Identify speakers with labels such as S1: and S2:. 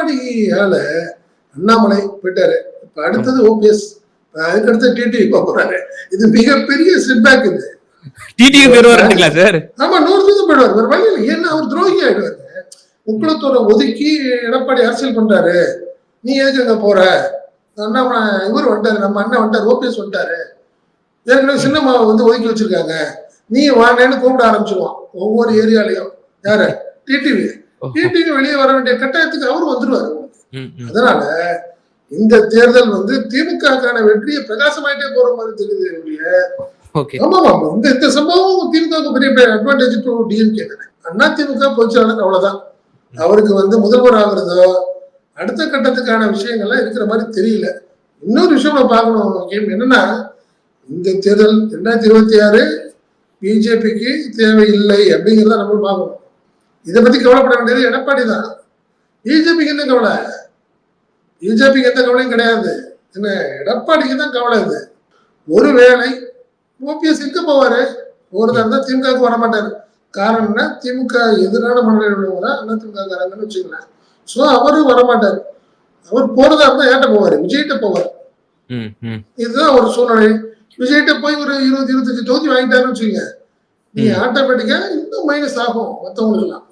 S1: எடப்பாடியால அண்ணாமலை போயிட்டாரு. இப்ப அடுத்தது ஓபிஎஸ், அதுக்கடுத்து டிடிவி போறாரு. இது மிகப்பெரிய செட்பேக். இது
S2: டிடிவி போயிருவாருங்களா சார்?
S1: ஆமா, 100% போயிடுவார். வேற வழி இல்லை. ஏன்னா அவர் துரோகி ஆயிடுவாரு. முக்குளத்தோட ஒதுக்கி எடப்பாடி அரசியல் பண்றாரு. நீ எதுக்கு அங்க போற? அண்ணாமலை இவர் வந்துட்டாரு, நம்ம அண்ணன் வந்துட்டாரு, ஓபிஎஸ் வந்துட்டாரு. ஏற்கனவே சின்னம்மாவை வந்து ஒதுக்கி வச்சிருக்காங்க. நீ வாங்கன்னு கூப்பிட ஆரம்பிச்சிருவான் ஒவ்வொரு ஏரியாலையும். யாரு? டிடிவி. டிடிவி வெளியே வர வேண்டிய கட்டாயத்துக்கு அவரு வந்துருவாரு. அதனால இந்த தேர்தல் வந்து திமுகக்கான வெற்றியை பிரகாசமாயிட்டே போற மாதிரி தெரியுது. ஆமா, இந்த சம்பவம் திமுக பெரிய அட்வான்டேஜ் டு டிஎம்கே தானே. அண்ணா திமுக பொதுச்செயலாளர் அவ்வளவுதான். அவருக்கு வந்து முதல்வர் ஆகுறதோ அடுத்த கட்டத்துக்கான விஷயங்கள்லாம் இருக்கிற மாதிரி தெரியல. இன்னொரு விஷயம் நம்ம பார்க்கணும் என்னன்னா, இந்த தேர்தல் 2026 பிஜேபிக்கு தேவையில்லை அப்படிங்கிறத நம்ம பார்க்கணும். இதை பத்தி கவலைப்பட வேண்டியது எடப்பாடி தான். பிஜேபிக்கு என்ன கவலை? பிஜேபிக்கு எந்த கவலையும் கிடையாது. என்ன, எடப்பாடிக்கு தான் கவலை. இது ஒருவேளை ஓபிஎஸ் எங்க போவாரு? ஒருத்தர் தான் திமுகவுக்கு வரமாட்டாரு. காரணம் என்ன? திமுக எதிரான மனநிலை உள்ளவங்க அண்ணா திமுக காரங்கன்னு வச்சுக்கலாம். சோ அவரும் வரமாட்டாரு. அவர் போறதா இருந்தா ஏட்ட போவாரு, விஜய்கிட்ட போவார். இதுதான் ஒரு சூழ்நிலை. விஜய்கிட்ட போய் ஒரு 20-25 தொகுதி வாங்கிட்டாருன்னு வச்சுக்கோங்க, நீ ஆட்டோமேட்டிக்கா இன்னும் மைனஸ் ஆகும் மற்றவங்களுக்கு எல்லாம்.